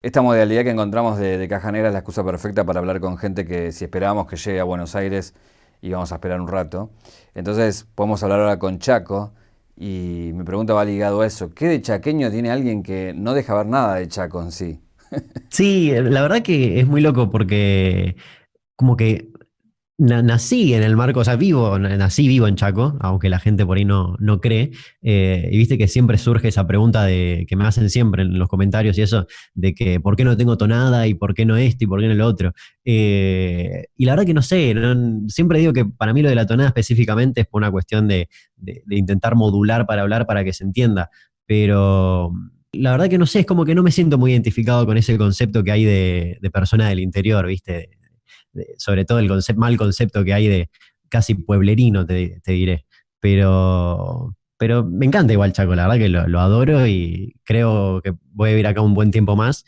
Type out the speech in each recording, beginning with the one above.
Esta modalidad que encontramos de Caja Negra es la excusa perfecta para hablar con gente que si esperábamos que llegue a Buenos Aires íbamos a esperar un rato. Entonces podemos hablar ahora con Chaco y mi pregunta va ligado a eso. ¿Qué de chaqueño tiene alguien que no deja ver nada de Chaco en sí? Sí, la verdad que es muy loco porque como que nací en el marco, o sea, nací vivo en Chaco, aunque la gente por ahí no cree, y viste que siempre surge esa pregunta que me hacen siempre en los comentarios y eso, de que por qué no tengo tonada y por qué no esto y por qué no lo otro. Y la verdad que no sé, siempre digo que para mí lo de la tonada específicamente es por una cuestión de intentar modular para hablar para que se entienda, pero la verdad que no sé, es como que no me siento muy identificado con ese concepto que hay de persona del interior, ¿viste? Sobre todo el mal concepto que hay de casi pueblerino, te diré. Pero me encanta igual Chaco, la verdad que lo adoro y creo que voy a vivir acá un buen tiempo más,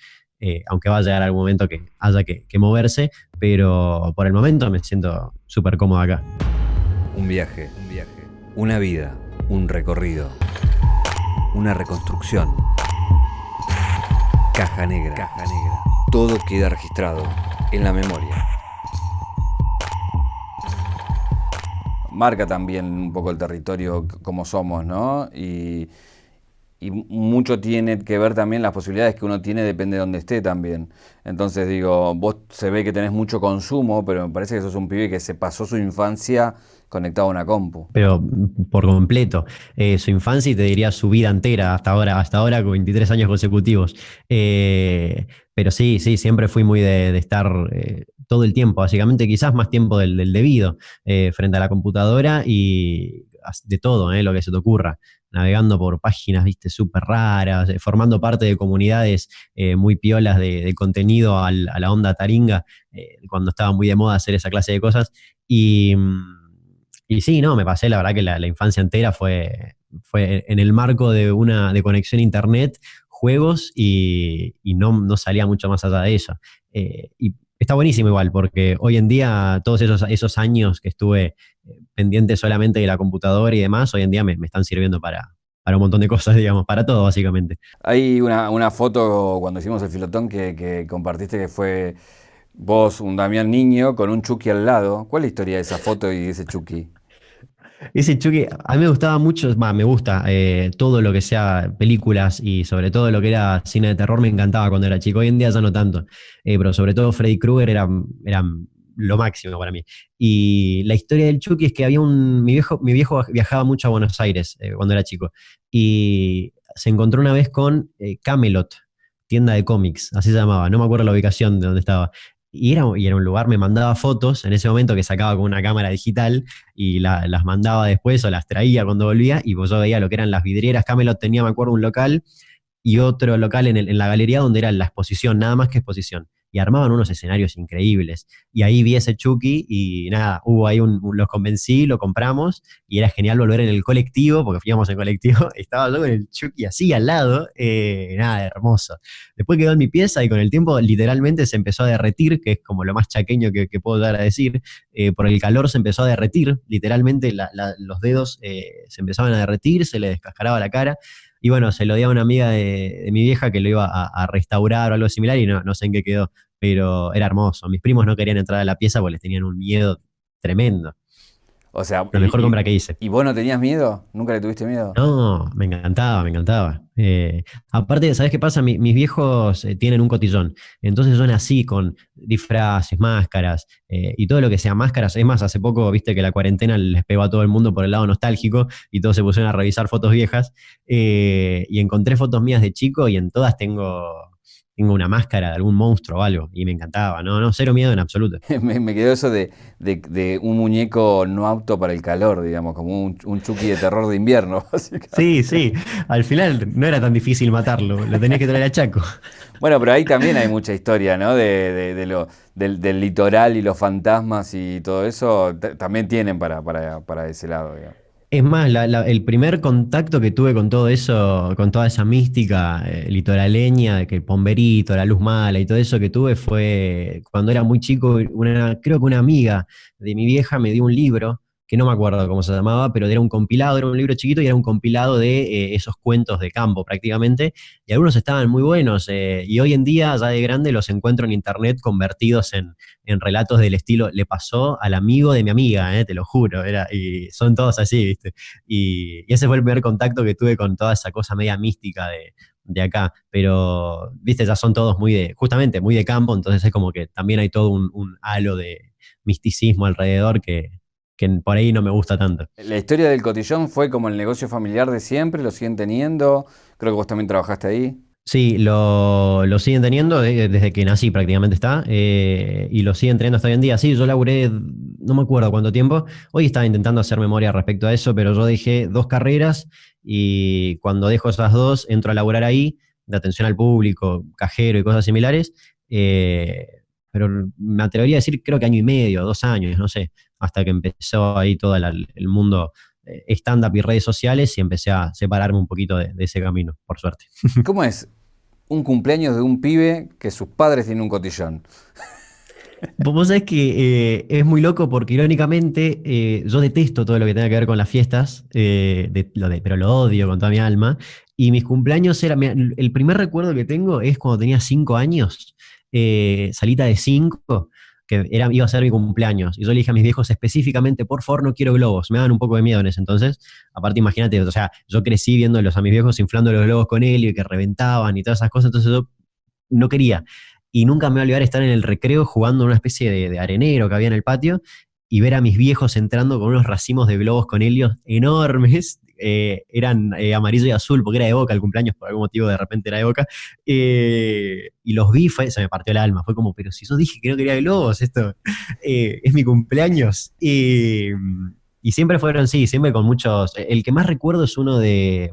aunque va a llegar algún momento que haya que moverse, pero por el momento me siento súper cómodo acá. Un viaje, una vida, un recorrido, una reconstrucción. Caja Negra. Caja Negra. Todo queda registrado en la memoria. Marca también un poco el territorio como somos, ¿no? Y mucho tiene que ver también las posibilidades que uno tiene, depende de dónde esté también. Entonces digo, vos se ve que tenés mucho consumo, pero me parece que sos un pibe que se pasó su infancia conectado a una compu. Pero por completo. Su infancia y te diría su vida entera, hasta ahora con 23 años consecutivos. Pero sí, sí, siempre fui muy de estar todo el tiempo, básicamente quizás más tiempo del debido, frente a la computadora y de todo, lo que se te ocurra. Navegando por páginas, viste, súper raras, formando parte de comunidades muy piolas de contenido a la onda taringa, cuando estaba muy de moda hacer esa clase de cosas. Y, y sí, no, me pasé, la verdad que la infancia entera fue en el marco de conexión a internet, juegos y no salía mucho más allá de eso. Y está buenísimo igual, porque hoy en día todos esos años que estuve pendiente solamente de la computadora y demás, hoy en día me están sirviendo para un montón de cosas, digamos, para todo básicamente. Hay una foto cuando hicimos el filotón que compartiste que fue vos, un Damián niño, con un Chucky al lado. ¿Cuál es la historia de esa foto y de ese Chucky? Ese Chucky, a mí me gustaba mucho, me gusta todo lo que sea películas y sobre todo lo que era cine de terror me encantaba cuando era chico. Hoy en día ya no tanto, pero sobre todo Freddy Krueger era lo máximo para mí. Y la historia del Chucky es que mi viejo viajaba mucho a Buenos Aires cuando era chico y se encontró una vez con Camelot, tienda de cómics, así se llamaba, no me acuerdo la ubicación de dónde estaba. Y era un lugar, me mandaba fotos en ese momento que sacaba con una cámara digital y las mandaba después o las traía cuando volvía y pues yo veía lo que eran las vidrieras. Camelot tenía, me acuerdo, un local y otro local en la galería donde era la exposición, nada más que exposición. Y armaban unos escenarios increíbles. Y ahí vi ese Chucky y nada, hubo ahí los convencí, lo compramos y era genial volver en el colectivo, porque íbamos en colectivo, estaba yo con el Chucky así al lado, nada, hermoso. Después quedó en mi pieza y con el tiempo literalmente se empezó a derretir, que es como lo más chaqueño que puedo dar a decir. Por el calor se empezó a derretir, literalmente los dedos se empezaban a derretir, se le descascaraba la cara. Y bueno, se lo di a una amiga de mi vieja que lo iba a restaurar o algo similar y no sé en qué quedó, pero era hermoso. Mis primos no querían entrar a la pieza porque les tenían un miedo tremendo. O sea, La mejor compra que hice. ¿y vos no tenías miedo? ¿Nunca le tuviste miedo? No, me encantaba, me encantaba. Aparte, ¿sabes qué pasa? Mis viejos tienen un cotillón, entonces son así con disfraces, máscaras y todo lo que sea máscaras. Es más, hace poco viste que la cuarentena les pegó a todo el mundo por el lado nostálgico y todos se pusieron a revisar fotos viejas y encontré fotos mías de chico y en todas tengo una máscara de algún monstruo o algo y me encantaba. No, no, cero miedo en absoluto. Me quedó eso de un muñeco no apto para el calor, digamos, como un Chucky de terror de invierno, Sí, básicamente. sí, al final no era tan difícil matarlo, lo tenías que traer a Chaco. Bueno, pero ahí también hay mucha historia, ¿no? Del litoral y los fantasmas y todo eso, también tienen para ese lado, digamos. Es más, el primer contacto que tuve con todo eso, con toda esa mística litoraleña, de que Pomberito, la luz mala y todo eso que tuve fue cuando era muy chico, creo que una amiga de mi vieja me dio un libro que no me acuerdo cómo se llamaba, pero era un compilado, era un libro chiquito y era un compilado de esos cuentos de campo prácticamente, y algunos estaban muy buenos, y hoy en día, ya de grande, los encuentro en internet convertidos en relatos del estilo, le pasó al amigo de mi amiga, te lo juro, y son todos así, ¿viste? Y ese fue el primer contacto que tuve con toda esa cosa media mística de acá, pero, viste, ya son todos justamente muy de campo, entonces es como que también hay todo un halo de misticismo alrededor que por ahí no me gusta tanto. La historia del cotillón fue como el negocio familiar de siempre, lo siguen teniendo. Creo que vos también trabajaste ahí. Sí, lo siguen teniendo desde que nací prácticamente está, y lo siguen teniendo hasta hoy en día. Sí, yo laburé, no me acuerdo cuánto tiempo, hoy estaba intentando hacer memoria respecto a eso, pero yo dejé 2 carreras y cuando dejo esas dos entro a laburar ahí, de atención al público, cajero y cosas similares, eh, pero me atrevería a decir creo que año y medio, 2 años, no sé, hasta que empezó ahí todo el mundo stand-up y redes sociales y empecé a separarme un poquito de ese camino, por suerte. ¿Cómo es un cumpleaños de un pibe que sus padres tienen un cotillón? Vos sabés que es muy loco porque irónicamente yo detesto todo lo que tenga que ver con las fiestas, pero lo odio con toda mi alma. Y mis cumpleaños mira, el primer recuerdo que tengo es cuando tenía 5 años, salita de 5, iba a ser mi cumpleaños. Y yo le dije a mis viejos específicamente, por favor, no quiero globos. Me daban un poco de miedo en ese entonces. Aparte, imagínate, o sea, yo crecí viéndolos a mis viejos inflando los globos con helio y que reventaban y todas esas cosas, entonces yo no quería. Y nunca me voy a olvidar estar en el recreo jugando en una especie de arenero que había en el patio y ver a mis viejos entrando con unos racimos de globos con helios enormes. Eran amarillo y azul porque era de Boca el cumpleaños, por algún motivo de repente era de Boca. Y los vi, se me partió el alma. Fue como, pero si yo dije que no quería globos, esto es mi cumpleaños. Y siempre fueron, sí, siempre con muchos. El que más recuerdo es uno de,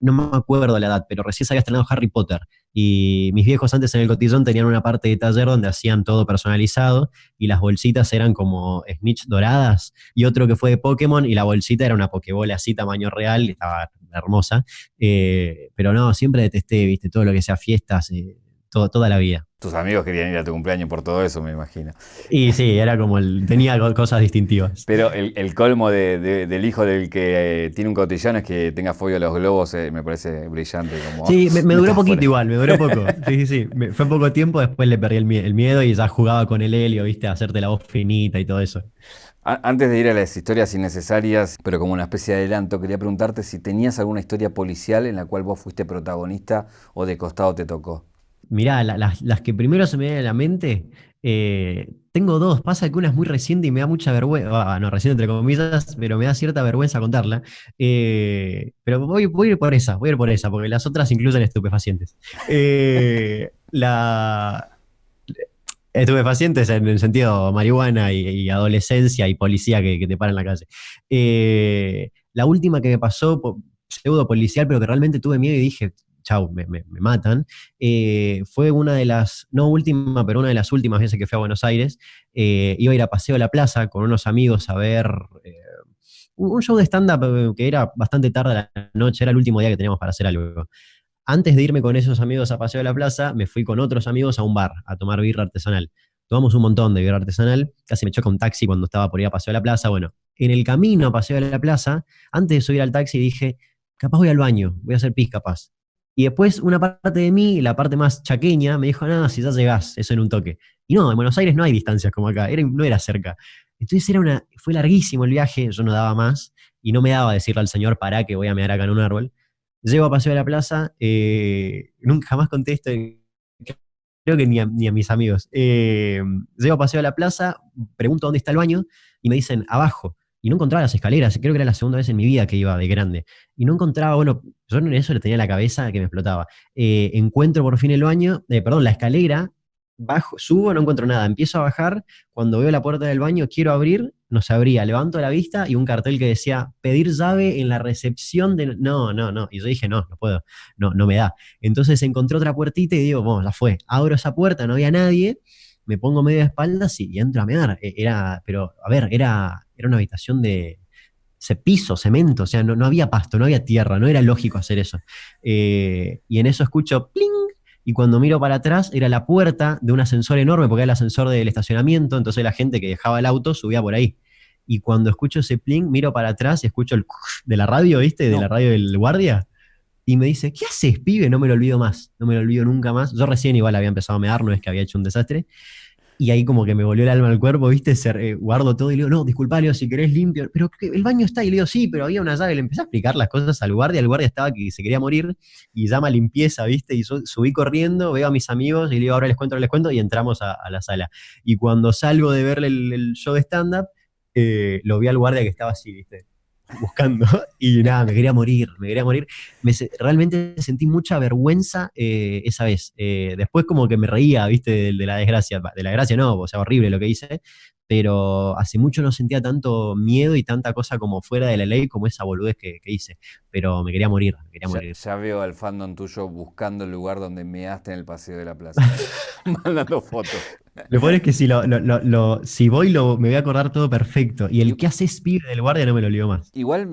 no me acuerdo la edad, pero recién se había estrenado Harry Potter. Y mis viejos antes en el cotillón tenían una parte de taller donde hacían todo personalizado y las bolsitas eran como snitch doradas y otro que fue de Pokémon y la bolsita era una Pokébola así tamaño real y estaba hermosa. Pero no, siempre detesté, viste, todo lo que sea fiestas, toda la vida. Tus amigos querían ir a tu cumpleaños por todo eso, me imagino. Y sí, era como tenía cosas distintivas. Pero el colmo del hijo del que tiene un cotillón es que tenga fobia a los globos, me parece brillante como Sí, me duró metáfora. poquito igual, me duró poco. Sí, sí, sí. Fue poco tiempo, después le perdí el miedo y ya jugaba con el helio, viste, a hacerte la voz finita y todo eso. Antes de ir a las historias innecesarias, pero como una especie de adelanto, quería preguntarte si tenías alguna historia policial en la cual vos fuiste protagonista o de costado te tocó. Mirá, las que primero se me vienen a la mente, tengo dos. Pasa que una es muy reciente y me da mucha vergüenza, no, reciente entre comillas, pero me da cierta vergüenza contarla. Pero voy a ir por esa, voy a ir por esa, porque las otras incluyen estupefacientes. Estupefacientes en el sentido marihuana y adolescencia y policía que te para en la calle. La última que me pasó, pseudo policial, pero que realmente tuve miedo y dije, chau, me matan, fue una de las, no última, pero una de las últimas veces que fui a Buenos Aires. Iba a ir a Paseo de la Plaza con unos amigos a ver un show de stand-up que era bastante tarde a la noche, era el último día que teníamos para hacer algo. Antes de irme con esos amigos a Paseo de la Plaza, me fui con otros amigos a un bar a tomar birra artesanal. Tomamos un montón de birra artesanal, casi me choca un taxi cuando estaba por ir a Paseo de la Plaza. Bueno, en el camino a Paseo de la Plaza, antes de subir al taxi dije, capaz voy al baño, voy a hacer pis capaz. Y después una parte de mí, la parte más chaqueña, me dijo, nada, si ya llegás, eso en un toque. Y no, en Buenos Aires no hay distancias como acá, no era cerca. Entonces fue larguísimo el viaje, yo no daba más, y no me daba decirle al señor, pará que voy a mear acá en un árbol. Llego a Paseo de la Plaza, nunca más contesto, creo que ni a mis amigos. Llego a Paseo de la Plaza, pregunto dónde está el baño, y me dicen, abajo. Y no encontraba las escaleras, creo que era la segunda vez en mi vida que iba de grande. Y no encontraba, bueno, yo en eso le tenía la cabeza que me explotaba. Encuentro por fin el baño, perdón, la escalera, bajo, subo, no encuentro nada. Empiezo a bajar, cuando veo la puerta del baño, quiero abrir, no se abría. Levanto la vista y un cartel que decía, pedir llave en la recepción de... No, no, no. Y yo dije, no puedo, no me da. Entonces encontré otra puertita y digo, bueno, ya fue. Abro esa puerta, no había nadie, me pongo medio de espaldas y entro a mear. Pero, a ver, era una habitación de piso, cemento, o sea, no había pasto, no había tierra, no era lógico hacer eso. Y en eso escucho ¡pling! Y cuando miro para atrás era la puerta de un ascensor enorme, porque era el ascensor del estacionamiento, entonces la gente que dejaba el auto subía por ahí. y cuando escucho ese pling, miro para atrás, escucho el de la radio, ¿viste? De la No. radio del guardia, y me dice, ¿qué haces, pibe? No me lo olvido más, no me lo olvido nunca más. Yo recién igual había empezado a mear, no es que había hecho un desastre, y ahí como que me volvió el alma al cuerpo, ¿viste? Guardo todo y le digo, no, disculpa, Leo, si querés limpio. Pero el baño está. Y le digo, sí, pero había una llave. Le empecé a explicar las cosas al guardia. El guardia estaba que se quería morir y llama a limpieza, ¿viste? Y subí corriendo, veo a mis amigos y le digo, ahora les cuento. Y entramos a la sala. Y cuando salgo de ver el show de stand-up, lo vi al guardia que estaba así, ¿viste? Buscando y nada, me quería morir, me quería morir. Realmente sentí mucha vergüenza esa vez. Después como que me reía, viste, de la desgracia. De la desgracia no, o sea, horrible lo que hice, pero hace mucho no sentía tanto miedo y tanta cosa como fuera de la ley como esa boludez que hice. Pero me quería morir, me quería Ya, morir. ya veo al fandom tuyo buscando el lugar donde measte en el paseo de la plaza. Mandando fotos. Lo peor es que si, si voy me voy a acordar todo perfecto. Y el I- que haces pibe del guardia no me lo olvido más. Igual no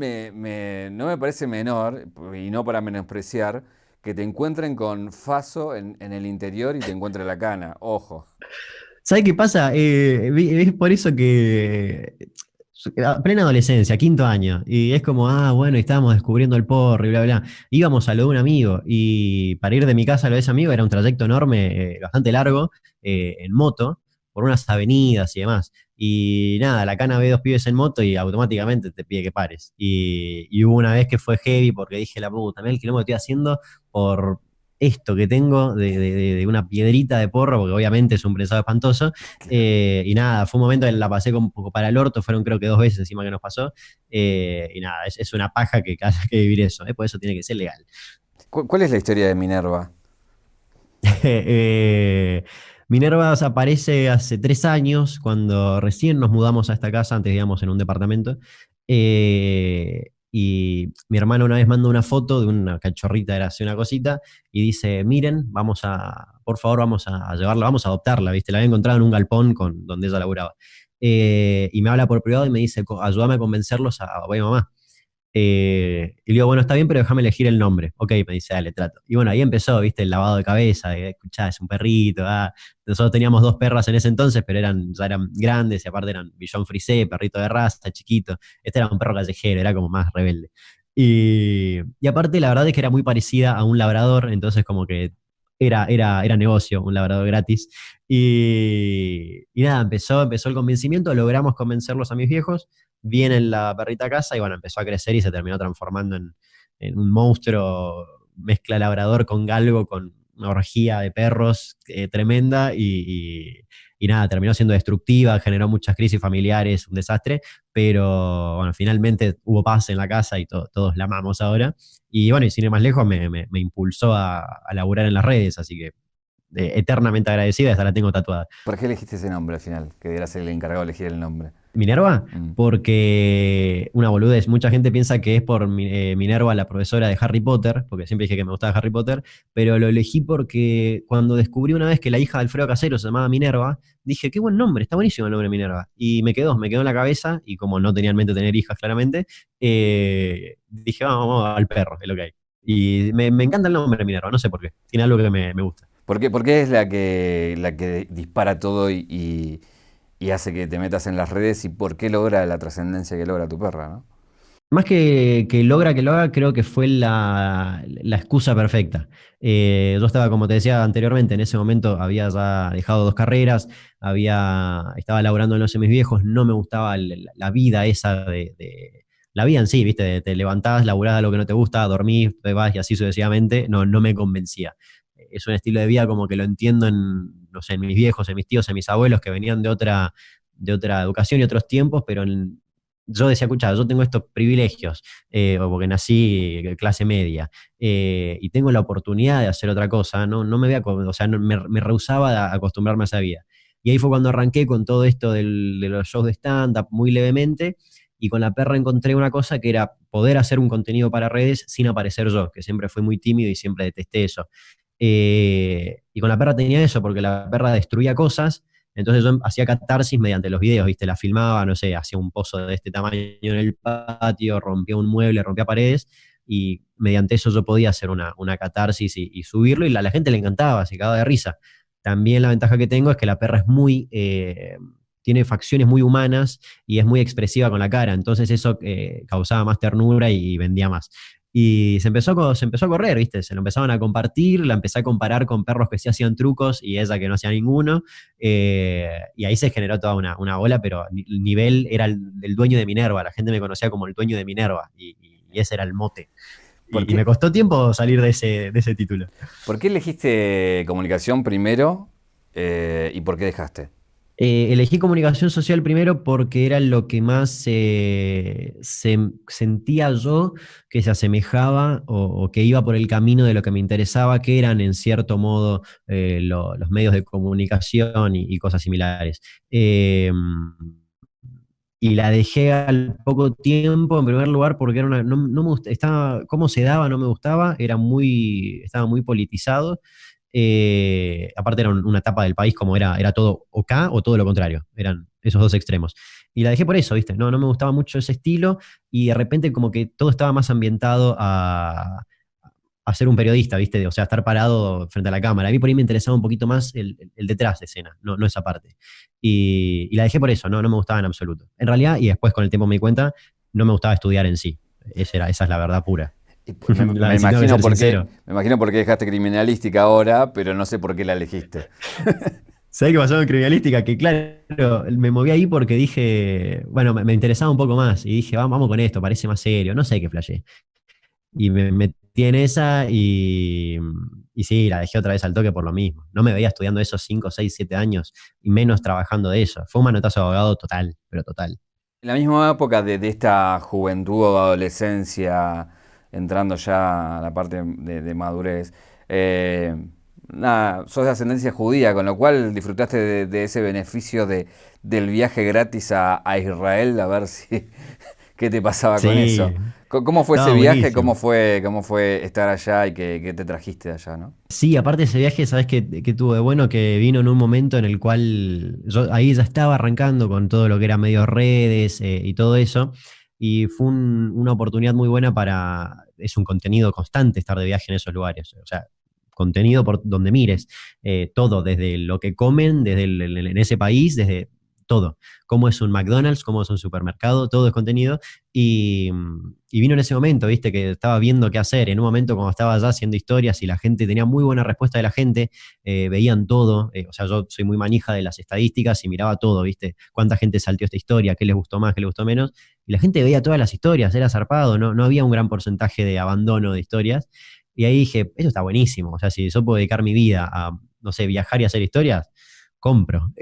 me parece menor, y no para menospreciar, que te encuentren con Faso en el interior y te encuentre la cana. Ojo. ¿Sabes qué pasa? Es por eso que a plena adolescencia, quinto año, y es como, bueno, y estábamos descubriendo el porro y bla, bla. Íbamos a lo de un amigo, y para ir de mi casa a lo de ese amigo era un trayecto enorme, bastante largo, en moto, por unas avenidas y demás. Y nada, la cana ve dos pibes en moto y automáticamente te pide que pares. Y hubo una vez que fue heavy porque dije, la puta, mira el kilómetro que estoy haciendo por esto que tengo de una piedrita de porro, porque obviamente es un prensado espantoso. Y nada, fue un momento en la pasé un poco para el orto, fueron creo que 2 veces encima que nos pasó. Y nada, es una paja que haya que vivir eso, por eso tiene que ser legal. ¿Cuál es la historia de Minerva? Eh, Minerva aparece hace 3 años, cuando recién nos mudamos a esta casa, antes vivíamos en un departamento. Y mi hermana una vez manda una foto de una cachorrita, era así una cosita, y dice, miren, por favor, vamos a llevarla, vamos a adoptarla, ¿viste? La había encontrado en un galpón donde ella laburaba. Y me habla por privado y me dice, ayúdame a convencerlos a papá y mamá. Y le digo, bueno, está bien, pero déjame elegir el nombre. Ok, me dice, dale, trato. Y bueno, ahí empezó, viste, el lavado de cabeza, de, escuchá, es un perrito. Nosotros teníamos 2 perras en ese entonces, pero ya eran grandes y aparte eran Bichon Frisé, perrito de raza, chiquito. Este era un perro callejero, era como más rebelde. Y aparte, la verdad es que era muy parecida a un labrador, entonces como que era negocio, un labrador gratis. Y nada, empezó el convencimiento, logramos convencerlos a mis viejos, viene la perrita a casa y bueno, empezó a crecer y se terminó transformando en un monstruo, mezcla labrador con galgo, con una orgía de perros tremenda y nada, terminó siendo destructiva, generó muchas crisis familiares, un desastre, pero bueno, finalmente hubo paz en la casa y todos la amamos ahora. Y bueno, y sin ir más lejos, me impulsó a laburar en las redes, así que eternamente agradecida, esta la tengo tatuada. ¿Por qué elegiste ese nombre al final? Que eras el encargado de elegir el nombre. Minerva, Mm. porque una boludez, mucha gente piensa que es por Minerva, la profesora de Harry Potter, porque siempre dije que me gustaba Harry Potter, pero lo elegí porque cuando descubrí una vez que la hija de Alfredo Casero se llamaba Minerva, dije, qué buen nombre, está buenísimo el nombre Minerva. Y me quedó en la cabeza, y como no tenía en mente tener hijas claramente, dije, vamos al perro, es lo que hay. Y me encanta el nombre Minerva, no sé por qué, tiene algo que me gusta. ¿Por qué es la que dispara todo y hace que te metas en las redes y por qué logra la trascendencia que logra tu perra, ¿no? Más que logra que lo haga, creo que fue la excusa perfecta. Yo estaba, como te decía anteriormente, en ese momento había ya dejado 2 carreras, estaba laburando en los mis viejos, no me gustaba la vida esa la vida en sí, ¿viste? Te levantás, laburás a lo que no te gusta, dormís, te vas y así sucesivamente, no me convencía. Es un estilo de vida como que lo entiendo no sé, en mis viejos, en mis tíos, en mis abuelos que venían de otra educación y otros tiempos, pero yo decía, escucha, yo tengo estos privilegios, o porque nací clase media, y tengo la oportunidad de hacer otra cosa, no me voy o sea, me rehusaba a acostumbrarme a esa vida. Y ahí fue cuando arranqué con todo esto de los shows de stand-up muy levemente, y con la perra encontré una cosa que era poder hacer un contenido para redes sin aparecer yo, que siempre fui muy tímido y siempre detesté eso. Y con la perra tenía eso, porque la perra destruía cosas, entonces yo hacía catarsis mediante los videos, ¿viste? La filmaba, no sé, hacía un pozo de este tamaño en el patio, rompía un mueble, rompía paredes, y mediante eso yo podía hacer una catarsis y subirlo, y la gente le encantaba, se cagaba de risa. También la ventaja que tengo es que la perra es muy tiene facciones muy humanas y es muy expresiva con la cara, entonces eso causaba más ternura y vendía más. Y se empezó a correr, ¿viste? Se lo empezaban a compartir, la empecé a comparar con perros que sí hacían trucos y ella que no hacía ninguno. Y ahí se generó toda una ola, pero el nivel era el dueño de Minerva. La gente me conocía como el dueño de Minerva y ese era el mote. ¿Por Y me qué, costó tiempo salir de ese título. por qué elegiste comunicación primero y por qué dejaste? Elegí comunicación social primero porque era lo que más sentía yo que se asemejaba o que iba por el camino de lo que me interesaba, que eran en cierto modo los medios de comunicación y cosas similares. Eh, y la dejé al poco tiempo, en primer lugar, porque era no me estaba, cómo se daba, no me gustaba, estaba muy politizado. Aparte era una etapa del país como era todo o acá o todo lo contrario, eran esos dos extremos. Y la dejé por eso, ¿viste? No me gustaba mucho ese estilo y de repente como que todo estaba más ambientado a ser un periodista, ¿viste? O sea, estar parado frente a la cámara. A mí por ahí me interesaba un poquito más el detrás de escena, no esa parte. Y la dejé por eso, no me gustaba en absoluto. En realidad, y después con el tiempo me di cuenta, no me gustaba estudiar en sí. Esa es la verdad pura. Si tengo que ser sincero. Me imagino por qué dejaste criminalística ahora, pero no sé por qué la elegiste. ¿Sabés qué pasó en criminalística? Que claro, me moví ahí porque dije, bueno, me interesaba un poco más y dije, vamos con esto, parece más serio, no sé qué flashé. Y me metí en esa y sí, la dejé otra vez al toque por lo mismo. No me veía estudiando esos 5 6 7 años y menos trabajando de eso. Fue un manotazo de abogado total, pero total. En la misma época de esta juventud o adolescencia, entrando ya a la parte de madurez, eh, nada, sos de ascendencia judía, con lo cual disfrutaste de ese beneficio del viaje gratis a Israel, a ver si qué te pasaba con eso. Sí, ¿Cómo fue ese estaba viaje? buenísimo. Cómo fue estar allá y qué te trajiste de allá, ¿no? Sí, aparte de ese viaje, ¿sabes qué tuvo de bueno? Que vino en un momento en el cual yo ahí ya estaba arrancando con todo lo que era medios redes y todo eso, y fue una oportunidad muy buena es un contenido constante estar de viaje en esos lugares, o sea, contenido por donde mires, todo, desde lo que comen, en ese país, desde todo, cómo es un McDonald's, cómo es un supermercado, todo es contenido, y vino en ese momento, viste, que estaba viendo qué hacer. En un momento, cuando estaba allá haciendo historias y la gente tenía muy buena respuesta de la gente, veían todo. O sea, yo soy muy manija de las estadísticas y miraba todo, viste, cuánta gente salteó esta historia, qué les gustó más, qué les gustó menos. Y la gente veía todas las historias, era zarpado, no había un gran porcentaje de abandono de historias. Y ahí dije, eso está buenísimo. O sea, si yo puedo dedicar mi vida a, no sé, viajar y hacer historias, compro.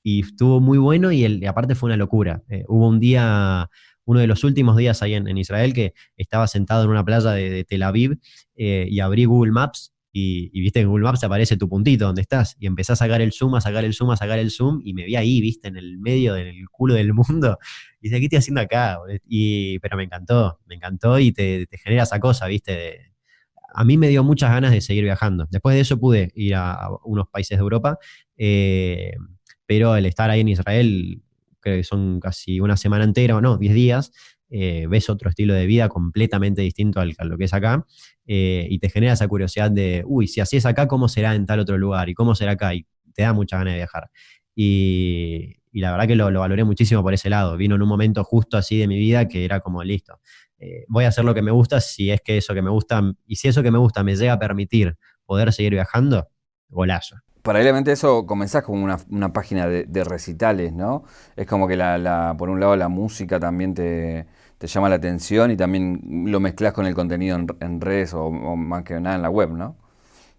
Y estuvo muy bueno y aparte fue una locura. Hubo un día, uno de los últimos días ahí en Israel, que estaba sentado en una playa de Tel Aviv y abrí Google Maps viste que en Google Maps te aparece tu puntito donde estás y empecé a sacar el zoom, a sacar el zoom, a sacar el zoom y me vi ahí, viste, en el medio del culo del mundo y dije, ¿qué estoy haciendo acá? Pero me encantó y te genera esa cosa, viste, a mí me dio muchas ganas de seguir viajando. Después de eso pude ir a unos países de Europa, eh, pero el estar ahí en Israel, creo que son casi una semana entera, o no, 10 días, ves otro estilo de vida completamente distinto a lo que es acá, y te genera esa curiosidad de, uy, si así es acá, ¿cómo será en tal otro lugar? ¿Y cómo será acá? Y te da muchas ganas de viajar. Y la verdad que lo valoré muchísimo por ese lado. Vino en un momento justo así de mi vida que era como listo. Voy a hacer lo que me gusta si es que eso que me gusta, y si eso que me gusta me llega a permitir poder seguir viajando, golazo. Paralelamente a eso, comenzás como una página de recitales, ¿no? Es como que por un lado la música también te llama la atención y también lo mezclas con el contenido en redes o más que nada en la web, ¿no?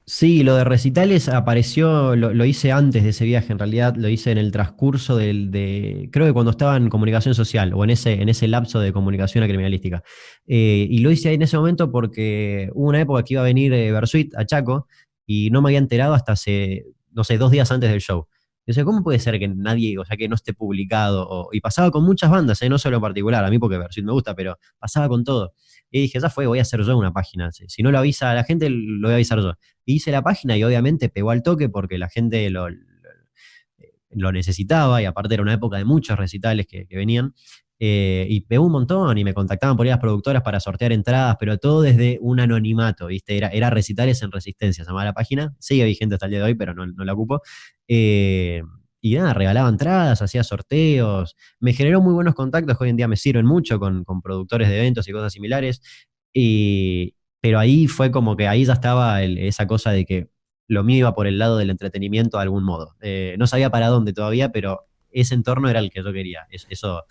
Sí, lo de recitales apareció, lo hice antes de ese viaje, en realidad lo hice en el transcurso creo que cuando estaba en comunicación social o en ese lapso de comunicación a criminalística. Y lo hice ahí en ese momento porque hubo una época que iba a venir Bersuit a Chaco y no me había enterado hasta hace, no sé, 2 días antes del show. Y decía, ¿cómo puede ser que nadie, o sea, que no esté publicado? Y pasaba con muchas bandas, no solo en particular, a mí porque Bersuit me gusta, pero pasaba con todo. Y dije, ya fue, voy a hacer yo una página. Si no lo avisa a la gente, lo voy a avisar yo. Hice la página y obviamente pegó al toque porque la gente lo necesitaba y aparte era una época de muchos recitales que venían. Y pegó un montón y me contactaban por ahí las productoras para sortear entradas, pero todo desde un anonimato, ¿viste? Era recitales en resistencia, se llamaba la página. Sigue vigente hasta el día de hoy, pero no la ocupo. Eh, y nada, regalaba entradas, hacía sorteos, me generó muy buenos contactos que hoy en día me sirven mucho con productores de eventos y cosas similares. Pero ahí fue como que ahí ya estaba esa cosa de que lo mío iba por el lado del entretenimiento de algún modo. No sabía para dónde todavía, pero ese entorno era el que yo quería. Eso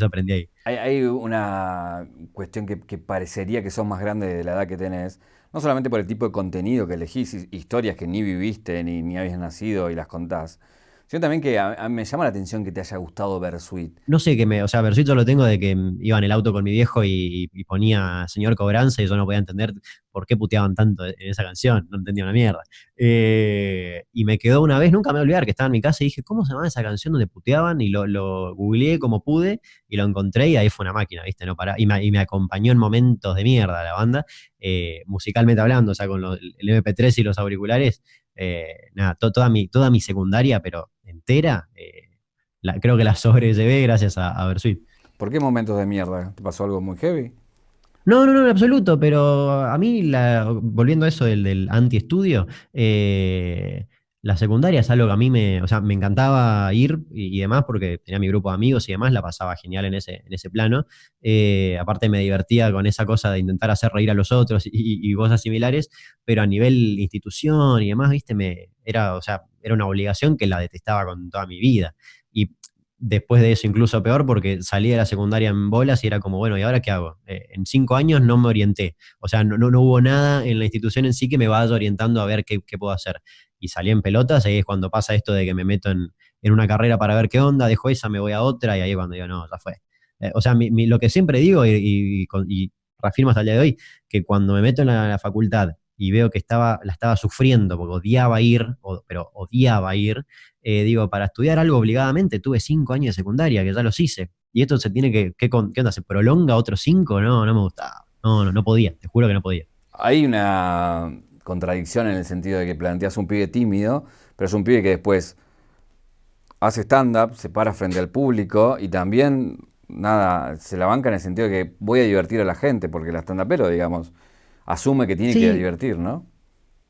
aprendí ahí. Hay una cuestión que parecería que sos más grande de la edad que tenés, no solamente por el tipo de contenido que elegís, historias que ni viviste ni habías nacido y las contás, sino también que a mí me llama la atención que te haya gustado Bersuit. No sé qué o sea, versito lo tengo de que iba en el auto con mi viejo y ponía Señor Cobranza y yo no podía entender por qué puteaban tanto en esa canción, no entendía una mierda. Y me quedó una vez, nunca me voy a olvidar, que estaba en mi casa y dije, ¿cómo se llama esa canción donde puteaban? Y lo googleé como pude y lo encontré y ahí fue una máquina, ¿viste? No para, y me acompañó en momentos de mierda la banda, musicalmente hablando, o sea, con el MP3 y los auriculares, nada, toda mi secundaria, pero entera. Creo que la sobrellevé gracias a Bersuit. ¿Por qué momentos de mierda? ¿Te pasó algo muy heavy? No, no, no, en absoluto, pero a mí, volviendo a eso del anti-estudio, la secundaria es algo que a mí o sea, me encantaba ir y demás porque tenía mi grupo de amigos y demás, la pasaba genial en ese plano. Aparte me divertía con esa cosa de intentar hacer reír a los otros y cosas similares, pero a nivel institución y demás, viste, o sea, era una obligación que la detestaba con toda mi vida. Y después de eso incluso peor porque salí de la secundaria en bolas y era como, bueno, ¿y ahora qué hago? En 5 años no me orienté, o sea, no hubo nada en la institución en sí que me vaya orientando a ver qué puedo hacer. Y salí en pelotas, ahí es cuando pasa esto de que me meto en una carrera para ver qué onda, dejo esa, me voy a otra, y ahí es cuando digo, no, ya fue. O sea, lo que siempre digo y reafirmo hasta el día de hoy, que cuando me meto en la facultad y veo que la estaba sufriendo porque odiaba ir, pero odiaba ir, digo, para estudiar algo obligadamente tuve 5 años de secundaria, que ya los hice. Y esto se tiene ¿qué onda? ¿Se prolonga otros 5? No, no me gustaba. No, no, no podía, te juro que no podía. Hay una contradicción en el sentido de que planteas un pibe tímido, pero es un pibe que después hace stand-up, se para frente al público y también, nada, se la banca en el sentido de que voy a divertir a la gente, porque la stand-upero, digamos, asume que tiene que Sí, divertir, ¿no?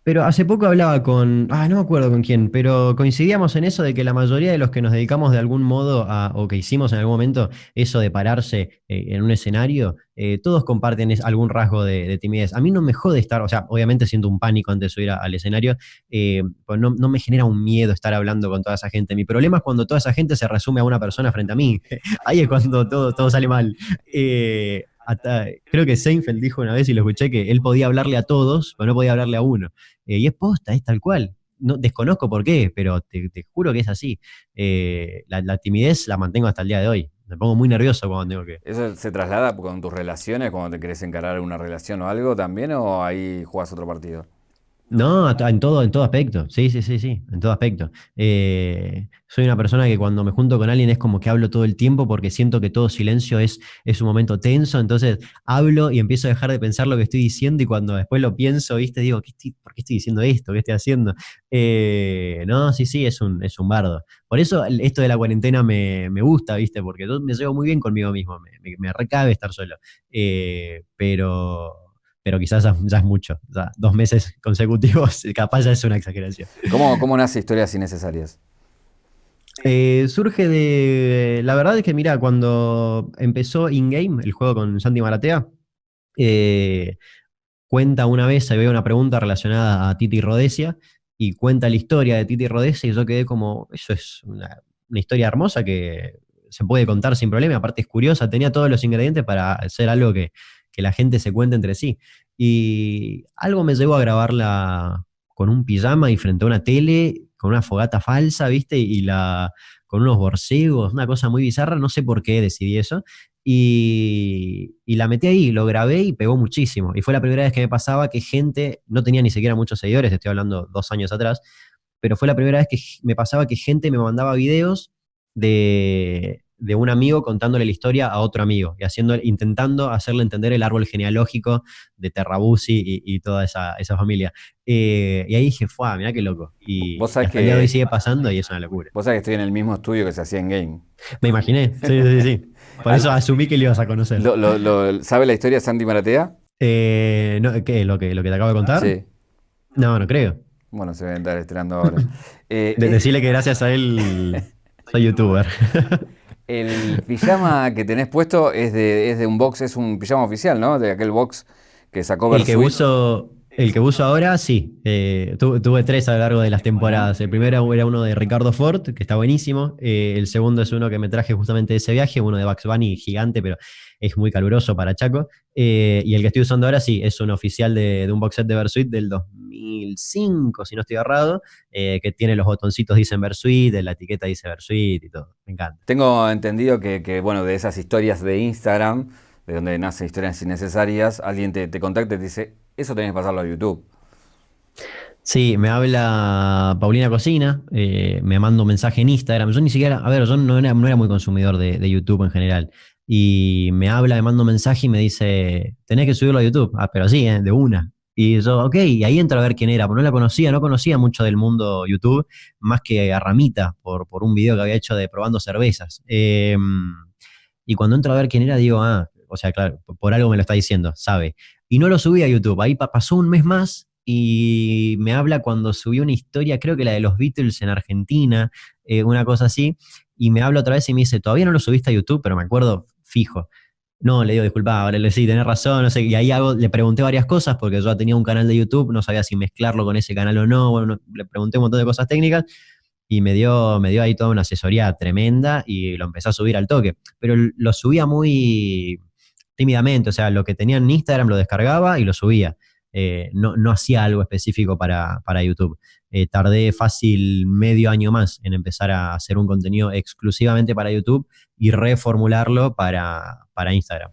pero hace poco hablaba no me acuerdo con quién, pero coincidíamos en eso de que la mayoría de los que nos dedicamos de algún modo o que hicimos en algún momento eso de pararse en un escenario, todos comparten algún rasgo de timidez. A mí no me jode estar, o sea, obviamente siento un pánico antes de subir al escenario, pues no me genera un miedo estar hablando con toda esa gente. Mi problema es cuando toda esa gente se resume a una persona frente a mí. Ahí es cuando todo sale mal. Creo que Seinfeld dijo una vez, y lo escuché, que él podía hablarle a todos, pero no podía hablarle a uno. Y es posta, es tal cual. No, desconozco por qué, pero te juro que es así. La timidez la mantengo hasta el día de hoy. Me pongo muy nervioso cuando tengo que. ¿Eso se traslada con tus relaciones, cuando te querés encarar una relación o algo también, o ahí jugás otro partido? No, en todo aspecto. Sí, sí, sí, sí, en todo aspecto. Soy una persona que cuando me junto con alguien es como que hablo todo el tiempo porque siento que todo silencio es un momento tenso, entonces hablo y empiezo a dejar de pensar lo que estoy diciendo y cuando después lo pienso, ¿viste? Digo, ¿por qué estoy diciendo esto? ¿Qué estoy haciendo? No, sí, sí, es un bardo. Por eso esto de la cuarentena me gusta, ¿viste? Porque yo me llevo muy bien conmigo mismo, me recabe estar solo. Pero quizás ya es mucho. Ya 2 meses consecutivos, capaz ya es una exageración. ¿Cómo nace Historias Innecesarias? Surge la verdad es que, mira, cuando empezó InGame, el juego con Santi Maratea, eh, cuenta una vez, se ve una pregunta relacionada a Titi Rodesia, y cuenta la historia de Titi Rodesia, y yo quedé como, eso es una historia hermosa que se puede contar sin problema, aparte es curiosa, tenía todos los ingredientes para hacer algo que la gente se cuente entre sí. Y algo me llevó a grabarla con un pijama y frente a una tele, con una fogata falsa, ¿viste? Con unos borcegos, una cosa muy bizarra, no sé por qué decidí eso. Y la metí ahí, lo grabé y pegó muchísimo. Y fue la primera vez que me pasaba que gente, no tenía ni siquiera muchos seguidores, estoy hablando 2 años atrás, pero fue la primera vez que me pasaba que gente me mandaba videos de un amigo contándole la historia a otro amigo y intentando hacerle entender el árbol genealógico de Terrabusi y toda esa familia. Y ahí dije, ¡fua! Mirá qué loco. Vos Y sabés hasta el día de hoy que, sigue pasando y es una locura. vos sabés que estoy en el mismo estudio que se hacía en Game. Me imaginé, sí, sí, sí. Por eso asumí que lo ibas a conocer. ¿Sabe la historia de Santi Maratea? No, ¿qué? ¿Lo que te acabo de contar? Sí. No, no creo. Bueno, se debe estar estrenando ahora. Decirle que gracias a él soy youtuber. El pijama que tenés puesto es de un box, es un pijama oficial, ¿no? De aquel box que sacó Versuit. El que uso ahora, sí. Tuve tres a lo largo de las Bueno, temporadas. El primero era uno de Ricardo Ford, que está buenísimo. El segundo es uno que me traje justamente de ese viaje, uno de Bugs Bunny gigante, pero es muy caluroso para Chaco. Y el que estoy usando ahora, sí, es un oficial de un box set de Versuit del 2005, si no estoy errado, que tiene los botoncitos dicen Versuit, la etiqueta dice Versuit y todo. Me encanta. tengo entendido bueno, de esas historias de Instagram, de donde nacen historias innecesarias, alguien te contacta y te dice, eso tenés que pasarlo a YouTube. Sí, me habla Paulina Cocina, me manda un mensaje en Instagram. Yo ni siquiera, a ver, yo no era muy consumidor de YouTube en general. Y me habla, me manda un mensaje y me dice, tenés que subirlo a YouTube. Ah, pero sí, de una. Y yo, ok, y ahí entro a ver quién era, porque no la conocía, no conocía mucho del mundo YouTube, más que a Ramita, por un video que había hecho de probando cervezas. Y cuando entro a ver quién era, digo, ah, o sea, claro, por algo me lo está diciendo, sabe. Y no lo subí a YouTube, ahí pasó un mes más y me habla cuando subió una historia, creo que la de los Beatles en Argentina, una cosa así, y me habla otra vez y me dice, todavía no lo subiste a YouTube, pero me acuerdo fijo. No, le digo, disculpa, ahora le sí, tenés razón, no sé, y ahí le pregunté varias cosas porque yo ya tenía un canal de YouTube, no sabía si mezclarlo con ese canal o no, bueno, le pregunté un montón de cosas técnicas y me dio ahí toda una asesoría tremenda y lo empecé a subir al toque, pero lo subía muy tímidamente, o sea, lo que tenía en Instagram lo descargaba y lo subía. No hacía algo específico para YouTube. Tardé fácil medio año más en empezar a hacer un contenido exclusivamente para YouTube y reformularlo para Instagram.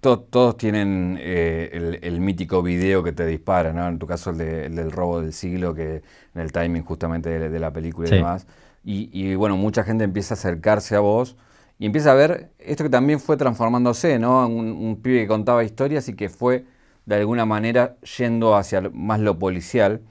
Todos tienen el mítico video que te dispara, ¿no? En tu caso el del robo del siglo, que en el timing justamente de la película y Sí, demás. Y bueno, mucha gente empieza a acercarse a vos y empieza a ver esto que también fue transformándose, ¿no? Un pibe que contaba historias y que fue de alguna manera yendo hacia más lo policial.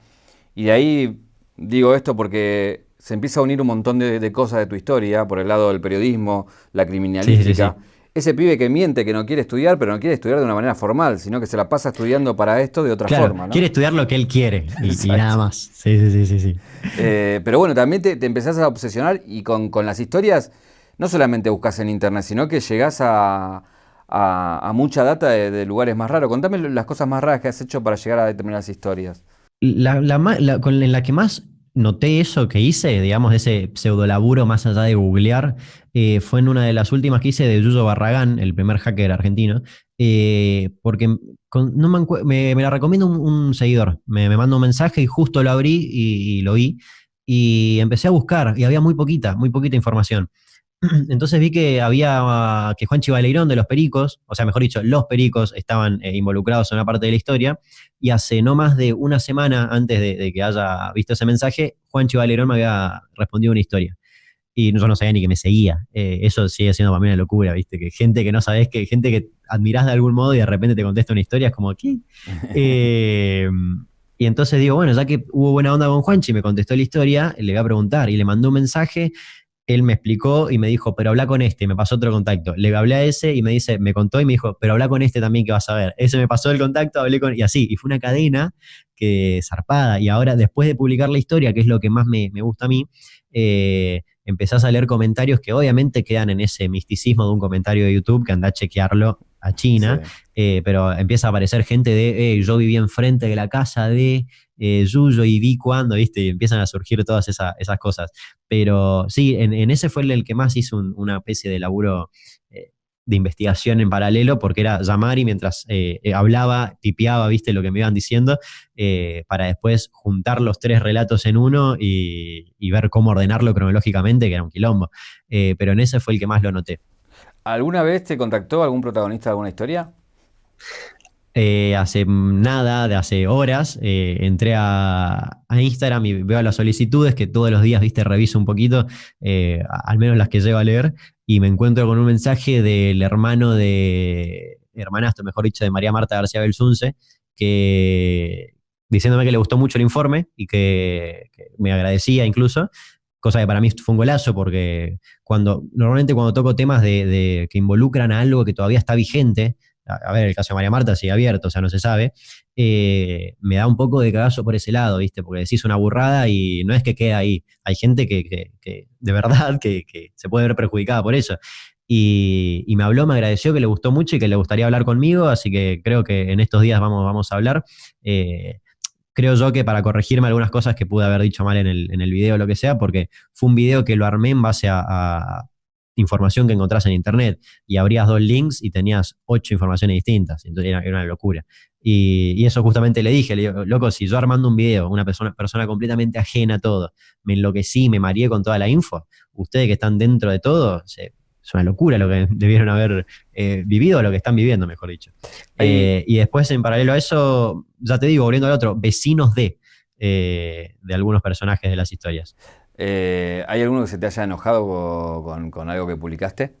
Y de ahí digo esto porque se empieza a unir un montón de cosas de tu historia, por el lado del periodismo, la sí, sí, criminalística. sí. Ese pibe que miente, que no quiere estudiar, pero no quiere estudiar de una manera formal, sino que se la pasa estudiando para esto de otra Claro, forma, ¿no? quiere estudiar lo que él quiere y nada Exacto. más. Sí, sí, sí, sí, sí. Pero bueno, también te empezás a obsesionar y con las historias no solamente buscas en internet, sino que llegás a mucha data de lugares más raros. Contame las cosas más raras que has hecho para llegar a determinadas historias. En la que más noté eso que hice, digamos, ese pseudolaburo más allá de googlear, fue en una de las últimas que hice de Yuyo Barragán, el primer hacker argentino, porque no me la recomienda un seguidor, me manda un mensaje y justo lo abrí y lo vi, y empecé a buscar y había muy poquita información. Entonces vi que había que Juanchi Baleirón de los Pericos, o sea, mejor dicho, los Pericos estaban involucrados en una parte de la historia, y hace no más de una semana antes de que haya visto ese mensaje, Juanchi Baleirón me había respondido una historia. Y yo no sabía ni que me seguía. Eso sigue siendo para mí una locura, ¿viste? Que gente que no sabés, que gente que admirás de algún modo y de repente te contesta una historia, es como, ¿qué? Eh, y entonces digo, bueno, ya que hubo buena onda con Juanchi, me contestó la historia, le voy a preguntar y le mandé un mensaje. Él me explicó y me dijo, pero habla con este, me pasó otro contacto. Le hablé a ese y me dice, me contó y me dijo, pero habla con este también que vas a ver. Ese me pasó el contacto, hablé con, y así, y fue una cadena que zarpada. Y ahora, después de publicar la historia, que es lo que más me gusta a mí, empezás a leer comentarios que obviamente quedan en ese misticismo de un comentario de YouTube que anda a chequearlo a Sí. China, pero empieza a aparecer gente de, yo viví enfrente de la casa de Yuyo y vi cuando, ¿viste? Y empiezan a surgir todas esas cosas. Pero sí, en ese fue el que más hizo una especie de laburo de investigación en paralelo, porque era llamar y mientras hablaba, tipeaba, viste, lo que me iban diciendo, para después juntar los tres relatos en uno y ver cómo ordenarlo cronológicamente, que era un quilombo. Pero en ese fue el que más lo noté. ¿Alguna vez te contactó algún protagonista de alguna historia? Hace nada, de hace horas, entré a Instagram y veo las solicitudes que todos los días, viste, reviso un poquito, al menos las que llego a leer, y me encuentro con un mensaje del hermanastro, mejor dicho, de María Marta García Belsunce, que diciéndome que le gustó mucho el informe y que me agradecía incluso, cosa que para mí fue un golazo porque normalmente cuando toco temas que involucran a algo que todavía está vigente, a ver, el caso de María Marta sigue abierto, o sea, no se sabe, me da un poco de cagazo por ese lado, ¿viste? Porque decís una burrada y no es que quede ahí. Hay gente que de verdad que se puede ver perjudicada por eso. Y me habló, me agradeció que le gustó mucho y que le gustaría hablar conmigo, así que creo que en estos días vamos a hablar. Eh, Creo yo que para corregirme algunas cosas que pude haber dicho mal en el video o lo que sea, porque fue un video que lo armé en base a información que encontrás en internet y abrías 2 links y tenías 8 informaciones distintas, entonces era una locura. Y eso justamente le digo, loco, si yo armando un video, una persona completamente ajena a todo, me enloquecí, me mareé con toda la info, ustedes que están dentro de todo, es una locura lo que debieron haber vivido, o lo que están viviendo, mejor dicho. Hay, Y después, en paralelo a eso, ya te digo, volviendo al otro, vecinos de algunos personajes de las historias. ¿Hay alguno que se te haya enojado con algo que publicaste?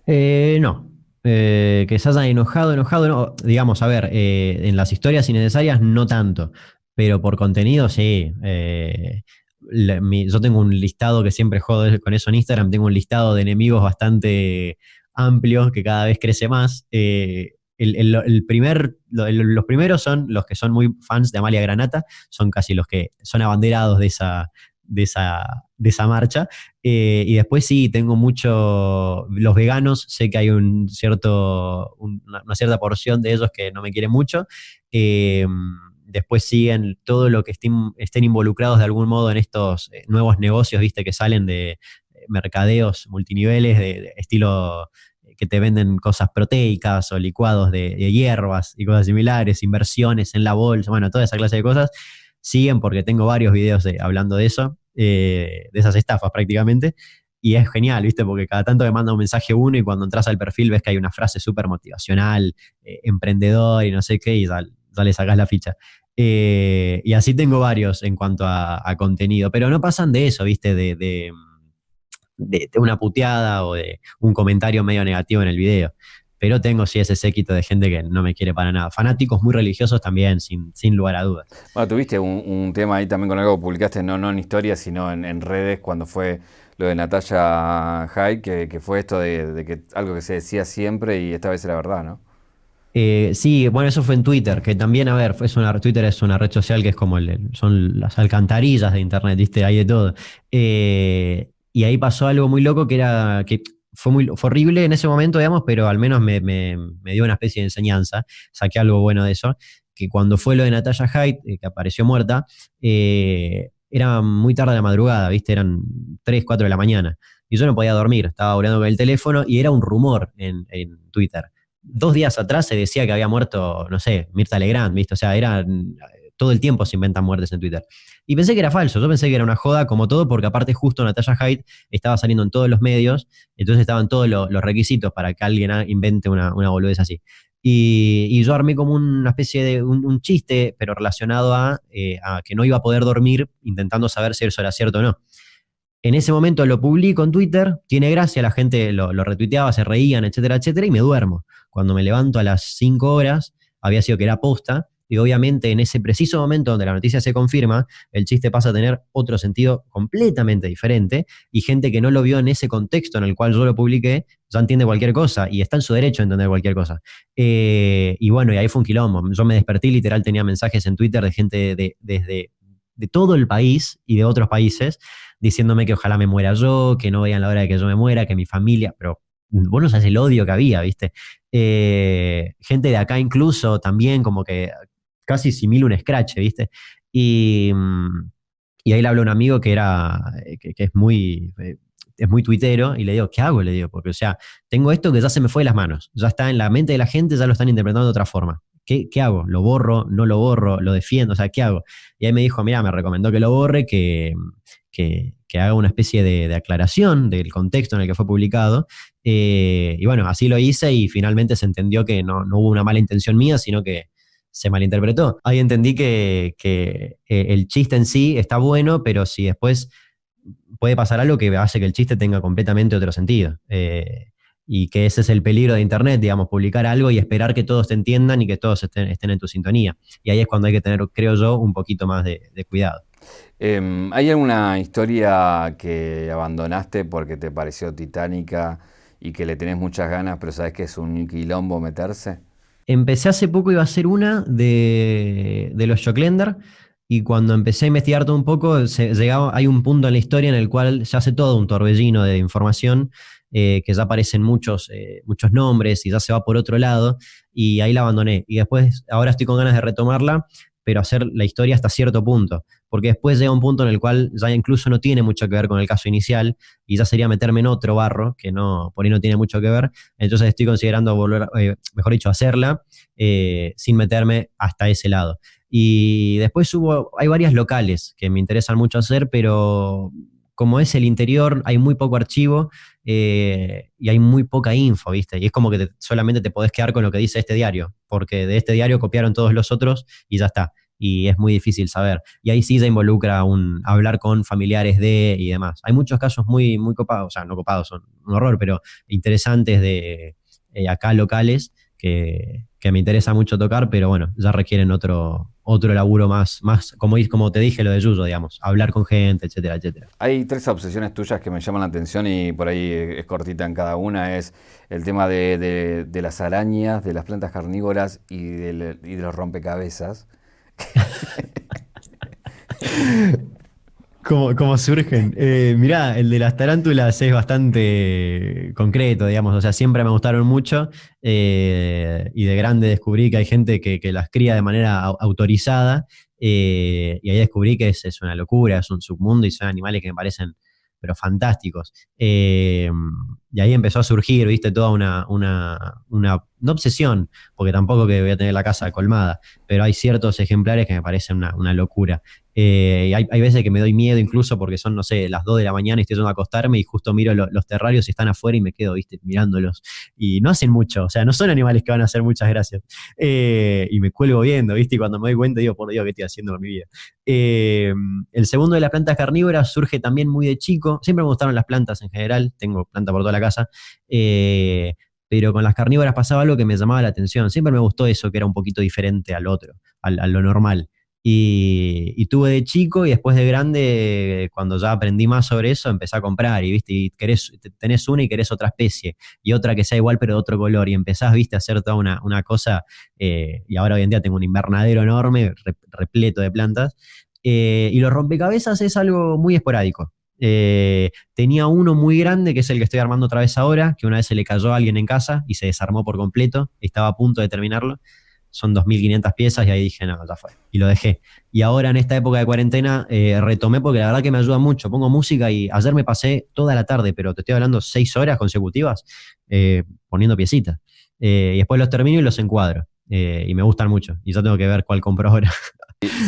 No. Que se hayan enojado, no. Digamos, a ver, en las historias innecesarias no tanto, pero por contenido sí. Yo tengo un listado que siempre jodo con eso en Instagram, tengo un listado de enemigos bastante amplio que cada vez crece más. Los primeros son los que son muy fans de Amalia Granata, son casi los que son abanderados de esa marcha. Y después sí, tengo mucho. Los veganos, sé que hay una cierta porción de ellos que no me quieren mucho. Eh, Después siguen todo lo que estén involucrados de algún modo en estos nuevos negocios, viste, que salen de mercadeos multiniveles, de estilo que te venden cosas proteicas o licuados de hierbas y cosas similares, inversiones en la bolsa, bueno, toda esa clase de cosas. Siguen porque tengo varios videos hablando de eso, de esas estafas prácticamente. Y es genial, ¿viste? Porque cada tanto me manda un mensaje uno y cuando entras al perfil ves que hay una frase súper motivacional, emprendedor y no sé qué, y ya le sacás la ficha. Y así tengo varios en cuanto a contenido, pero no pasan de eso, ¿viste? De una puteada o de un comentario medio negativo en el video. Pero tengo sí ese séquito de gente que no me quiere para nada. Fanáticos muy religiosos también, sin lugar a dudas. Bueno, tuviste un tema ahí también con algo que publicaste, no en historias, sino en redes, cuando fue lo de Natalia Hyde, que fue esto de que algo que se decía siempre y esta vez era verdad, ¿no? Sí, bueno, eso fue en Twitter, que también, a ver, Twitter es una red social que es como son las alcantarillas de Internet, ¿viste? Hay de todo. Y ahí pasó algo muy loco que fue horrible en ese momento, digamos, pero al menos me dio una especie de enseñanza. Saqué algo bueno de eso, que cuando fue lo de Natalia Hyde, que apareció muerta, era muy tarde de la madrugada, ¿viste? Eran 3, 4 de la mañana. Y yo no podía dormir, estaba hablando con el teléfono y era un rumor en Twitter. 2 días atrás se decía que había muerto, no sé, Mirta Legrand, ¿viste? O sea, todo el tiempo se inventan muertes en Twitter. Y pensé que era falso, yo pensé que era una joda como todo, porque aparte justo Natalia Hyde estaba saliendo en todos los medios, entonces estaban todos los requisitos para que alguien invente una boludez así. Y yo armé como una especie de un chiste, pero relacionado a que no iba a poder dormir intentando saber si eso era cierto o no. En ese momento lo publico en Twitter, tiene gracia, la gente lo retuiteaba, se reían, etcétera, etcétera, y me duermo. Cuando me levanto a las 5 horas, había sido que era posta, y obviamente en ese preciso momento donde la noticia se confirma, el chiste pasa a tener otro sentido completamente diferente, y gente que no lo vio en ese contexto en el cual yo lo publiqué, ya entiende cualquier cosa, y está en su derecho a entender cualquier cosa. Y bueno, y ahí fue un quilombo. Yo me desperté y literal tenía mensajes en Twitter de gente de todo el país y de otros países diciéndome que ojalá me muera yo, que no vean la hora de que yo me muera, que mi familia, pero vos no sabés el odio que había, ¿viste? Gente de acá incluso también como que casi simila un scratch, ¿viste? Y, y ahí le habló a un amigo que es muy tuitero, y le digo, ¿qué hago? Le digo, porque, o sea, tengo esto que ya se me fue de las manos, ya está en la mente de la gente, ya lo están interpretando de otra forma. ¿Qué hago? ¿Lo borro? ¿No lo borro? ¿Lo defiendo? O sea, ¿qué hago? Y ahí me dijo, mira, me recomendó que lo borre, que haga una especie de aclaración del contexto en el que fue publicado. Y bueno, así lo hice y finalmente se entendió que no hubo una mala intención mía, sino que se malinterpretó. Ahí entendí que el chiste en sí está bueno, pero si después puede pasar algo que hace que el chiste tenga completamente otro sentido. Y que ese es el peligro de Internet, digamos, publicar algo y esperar que todos te entiendan y que todos estén en tu sintonía. Y ahí es cuando hay que tener, creo yo, un poquito más de cuidado. ¿Hay alguna historia que abandonaste porque te pareció titánica y que le tenés muchas ganas, pero sabes que es un quilombo meterse? Empecé hace poco, iba a ser una de los Joclender, y cuando empecé a investigar todo un poco, hay un punto en la historia en el cual se hace todo un torbellino de información, que ya aparecen muchos nombres y ya se va por otro lado, y ahí la abandoné. Y después, ahora estoy con ganas de retomarla, pero hacer la historia hasta cierto punto, porque después llega un punto en el cual ya incluso no tiene mucho que ver con el caso inicial, y ya sería meterme en otro barro que no, por ahí no tiene mucho que ver. Entonces estoy considerando volver, mejor dicho, hacerla sin meterme hasta ese lado. Y después hay varias locales que me interesan mucho hacer, pero como es el interior, hay muy poco archivo, y hay muy poca info, ¿viste? Y es como que solamente te podés quedar con lo que dice este diario, porque de este diario copiaron todos los otros y ya está. Y es muy difícil saber. Y ahí sí se involucra hablar con familiares de y demás. Hay muchos casos muy, muy copados, o sea, no copados, son un horror, pero interesantes de acá locales que me interesa mucho tocar, pero bueno, ya requieren otro laburo más como te dije, lo de Yuyo, digamos, hablar con gente, etcétera, etcétera. Hay tres obsesiones tuyas que me llaman la atención y por ahí es cortita en cada una. Es el tema de las arañas, de las plantas carnívoras y de los rompecabezas. ¿Cómo surgen? Mirá, el de las tarántulas es bastante concreto, digamos, o sea, siempre me gustaron mucho, y de grande descubrí que hay gente que las cría de manera autorizada, y ahí descubrí que es una locura, es un submundo y son animales que me parecen, pero fantásticos. Y ahí empezó a surgir, viste, toda no obsesión, porque tampoco que voy a tener la casa colmada, pero hay ciertos ejemplares que me parecen una locura. Y hay veces que me doy miedo incluso porque son, no sé, las 2 de la mañana y estoy yendo a acostarme y justo miro los terrarios y están afuera y me quedo, viste, mirándolos. Y no hacen mucho, o sea, no son animales que van a hacer muchas gracias. Y me cuelgo viendo, viste, y cuando me doy cuenta digo, por Dios, ¿qué estoy haciendo con mi vida? Eh, el segundo de las plantas carnívoras surge también muy de chico. Siempre me gustaron las plantas en general, tengo planta por toda la casa. Pero con las carnívoras pasaba algo que me llamaba la atención. Siempre me gustó eso, que era un poquito diferente al otro, a lo normal. Y tuve de chico y después de grande, cuando ya aprendí más sobre eso, empecé a comprar y, ¿viste? Y tenés una y querés otra especie y otra que sea igual pero de otro color y empezás, ¿viste? A hacer toda una cosa, y ahora hoy en día tengo un invernadero enorme, repleto de plantas. Y los rompecabezas es algo muy esporádico. Tenía uno muy grande, que es el que estoy armando otra vez ahora, que una vez se le cayó a alguien en casa y se desarmó por completo, estaba a punto de terminarlo. Son 2.500 piezas y ahí dije, no, ya fue. Y lo dejé. Y ahora en esta época de cuarentena retomé porque la verdad que me ayuda mucho. Pongo música y ayer me pasé toda la tarde, pero te estoy hablando 6 horas consecutivas poniendo piecitas. Y después los termino y los encuadro. Y me gustan mucho. Y ya tengo que ver cuál compro ahora.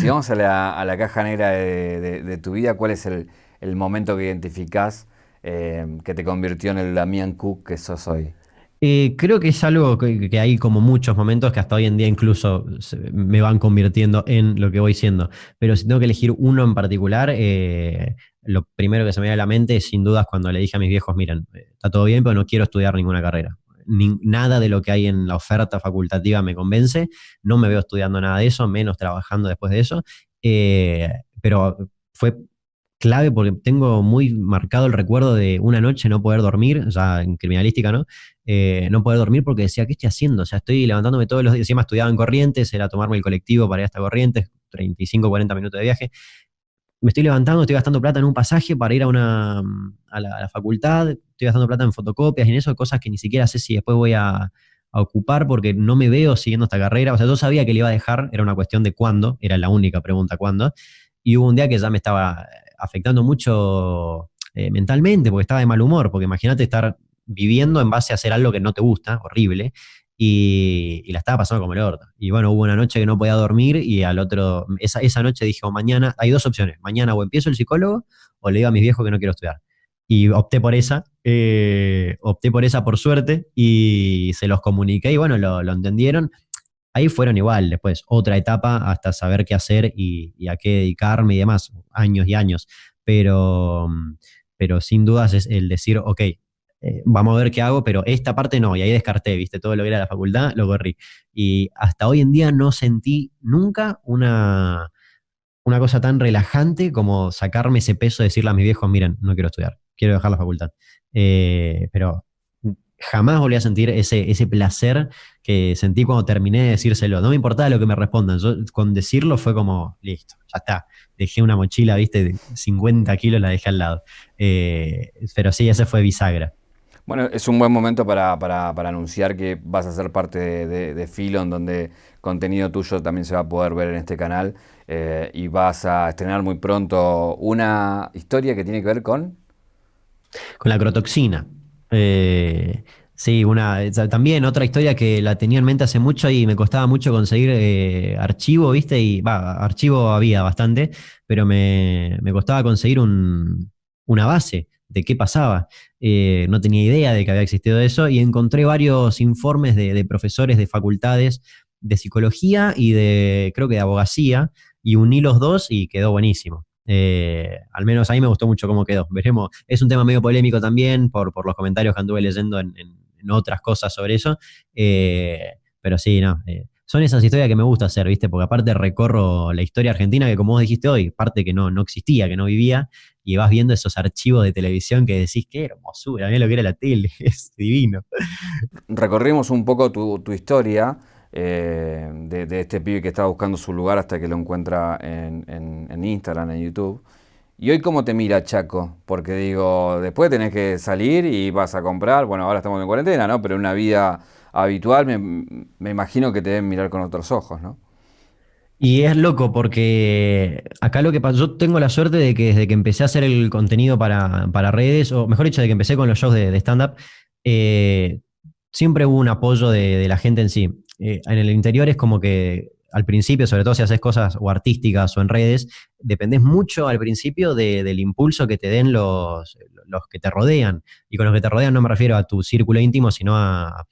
Si vamos a la caja negra de tu vida, ¿cuál es el momento que identificás que te convirtió en el Damián Cook que sos hoy? Creo que es algo que hay como muchos momentos que hasta hoy en día incluso me van convirtiendo en lo que voy siendo. Pero si tengo que elegir uno en particular, lo primero que se me viene a la mente es sin dudas cuando le dije a mis viejos, miren, está todo bien, pero no quiero estudiar ninguna carrera. Nada de lo que hay en la oferta facultativa me convence, no me veo estudiando nada de eso, menos trabajando después de eso. Pero fue clave porque tengo muy marcado el recuerdo de una noche no poder dormir, ya en criminalística, ¿no? No poder dormir porque decía, ¿qué estoy haciendo? O sea, estoy levantándome todos los días, encima estudiaba en Corrientes, era tomarme el colectivo para ir hasta Corrientes, 35, 40 minutos de viaje. Me estoy levantando, estoy gastando plata en un pasaje para ir a la facultad, estoy gastando plata en fotocopias y en eso, cosas que ni siquiera sé si después voy a ocupar porque no me veo siguiendo esta carrera. O sea, yo sabía que le iba a dejar, era una cuestión de cuándo, era la única pregunta, ¿cuándo? Y hubo un día que ya me estaba afectando mucho mentalmente, porque estaba de mal humor, porque imagínate estar viviendo en base a hacer algo que no te gusta, horrible, y la estaba pasando como el orto. Y bueno, hubo una noche que no podía dormir y esa noche dije, mañana, hay dos opciones, mañana o empiezo el psicólogo o le digo a mis viejos que no quiero estudiar. Y opté por esa por suerte y se los comuniqué y bueno, lo entendieron. Ahí fueron igual, después otra etapa hasta saber qué hacer y a qué dedicarme y demás, años y años. Pero, pero sin dudas es el decir, ok, vamos a ver qué hago, pero esta parte no, y ahí descarté, viste, todo lo que era la facultad, lo corrí. Y hasta hoy en día no sentí nunca una cosa tan relajante como sacarme ese peso de decirle a mis viejos, miren, no quiero estudiar, quiero dejar la facultad. Pero jamás volví a sentir ese placer que sentí cuando terminé de decírselo. No me importaba lo que me respondan. Yo con decirlo fue como, listo, ya está. Dejé una mochila, viste, de 50 kilos, la dejé al lado. Pero sí, ese fue bisagra. Bueno, es un buen momento para anunciar que vas a ser parte de Filon, donde contenido tuyo también se va a poder ver en este canal y vas a estrenar muy pronto una historia que tiene que ver con... Con la crotoxina. Sí, también otra historia que la tenía en mente hace mucho y me costaba mucho conseguir archivo, ¿viste? Y archivo había bastante, pero me costaba conseguir una base de qué pasaba. No tenía idea de que había existido eso y encontré varios informes de profesores de facultades de psicología y creo que de abogacía, y uní los dos y quedó buenísimo. Al menos a mí me gustó mucho cómo quedó. Veremos. Es un tema medio polémico también por los comentarios que anduve leyendo en otras cosas sobre eso. Pero sí, no. Son esas historias que me gusta hacer, ¿viste? Porque aparte recorro la historia argentina que, como vos dijiste hoy, parte que no existía, que no vivía, y vas viendo esos archivos de televisión que decís, qué hermosura, mirá lo que era la tele, es divino. Recorrimos un poco tu historia de este pibe que estaba buscando su lugar hasta que lo encuentra en Instagram, en YouTube. ¿Y hoy cómo te mira Chaco? Porque digo, después tenés que salir y vas a comprar, bueno, ahora estamos en cuarentena, ¿no? Pero en una vida habitual me imagino que te deben mirar con otros ojos, ¿no? Y es loco porque acá lo que pasa, yo tengo la suerte de que desde que empecé a hacer el contenido para redes, o mejor dicho, de que empecé con los shows de stand-up, eh, siempre hubo un apoyo de la gente en sí. En el interior es como que al principio, sobre todo si haces cosas o artísticas o en redes, dependés mucho al principio del impulso que te den los que te rodean. Y con los que te rodean no me refiero a tu círculo íntimo, sino a...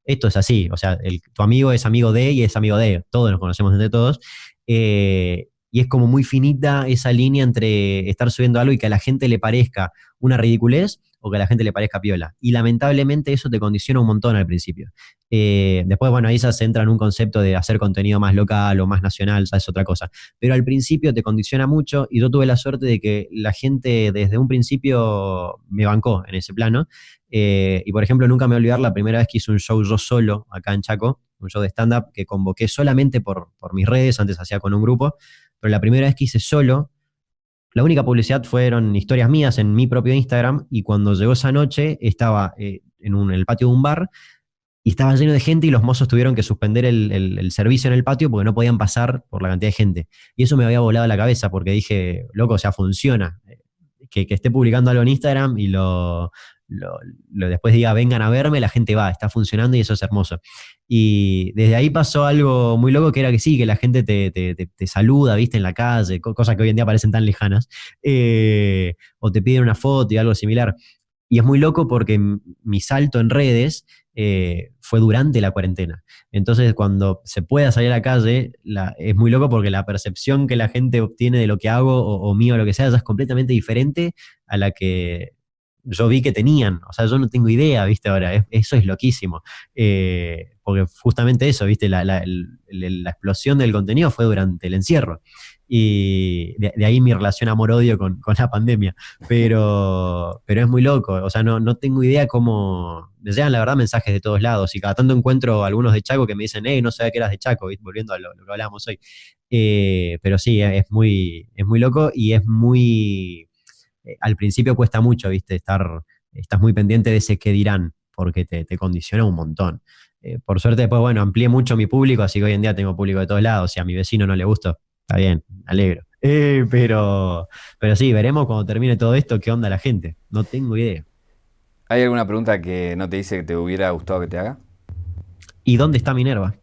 Esto es así, o sea, tu amigo es amigo de y es amigo de, todos nos conocemos entre todos, y es como muy finita esa línea entre estar subiendo algo y que a la gente le parezca una ridiculez o que a la gente le parezca piola. Y lamentablemente eso te condiciona un montón al principio. Después, bueno, ahí ya se entra en un concepto de hacer contenido más local o más nacional, ya es otra cosa. Pero al principio te condiciona mucho y yo tuve la suerte de que la gente desde un principio me bancó en ese plano. Y por ejemplo, nunca me voy a olvidar la primera vez que hice un show yo solo acá en Chaco, un show de stand-up que convoqué solamente por mis redes, antes hacía con un grupo, pero la primera vez que hice solo, la única publicidad fueron historias mías en mi propio Instagram y cuando llegó esa noche estaba en el patio de un bar y estaba lleno de gente y los mozos tuvieron que suspender el servicio en el patio porque no podían pasar por la cantidad de gente. Y eso me había volado la cabeza porque dije, loco, o sea, funciona. Que esté publicando algo en Instagram y lo, después diga vengan a verme, la gente va, está funcionando y eso es hermoso. Y desde ahí pasó algo muy loco que era que sí, que la gente te saluda, viste, en la calle, cosas que hoy en día parecen tan lejanas, o te piden una foto y algo similar. Y es muy loco porque mi salto en redes fue durante la cuarentena. Entonces, cuando se pueda salir a la calle, es muy loco porque la percepción que la gente obtiene de lo que hago o mío o lo que sea ya es completamente diferente a la que yo vi que tenían. O sea, yo no tengo idea, ¿viste? Ahora, eso es loquísimo. Porque justamente eso, ¿viste? La explosión del contenido fue durante el encierro. Y de ahí mi relación amor-odio con la pandemia. Pero es muy loco. O sea, no tengo idea cómo. Me llegan, la verdad, mensajes de todos lados. Y cada tanto encuentro algunos de Chaco que me dicen, hey, no sabía que eras de Chaco, ¿viste? Volviendo a lo que hablábamos hoy. Pero sí, es muy loco y es muy al principio cuesta mucho, ¿viste? Estás muy pendiente de ese qué dirán, porque te condiciona un montón. Por suerte, después, bueno, amplié mucho mi público, así que hoy en día tengo público de todos lados. Si a mi vecino no le gusta, está bien, me alegro. Pero sí, veremos cuando termine todo esto qué onda la gente. No tengo idea. ¿Hay alguna pregunta que no te dice que te hubiera gustado que te haga? ¿Y dónde está Minerva?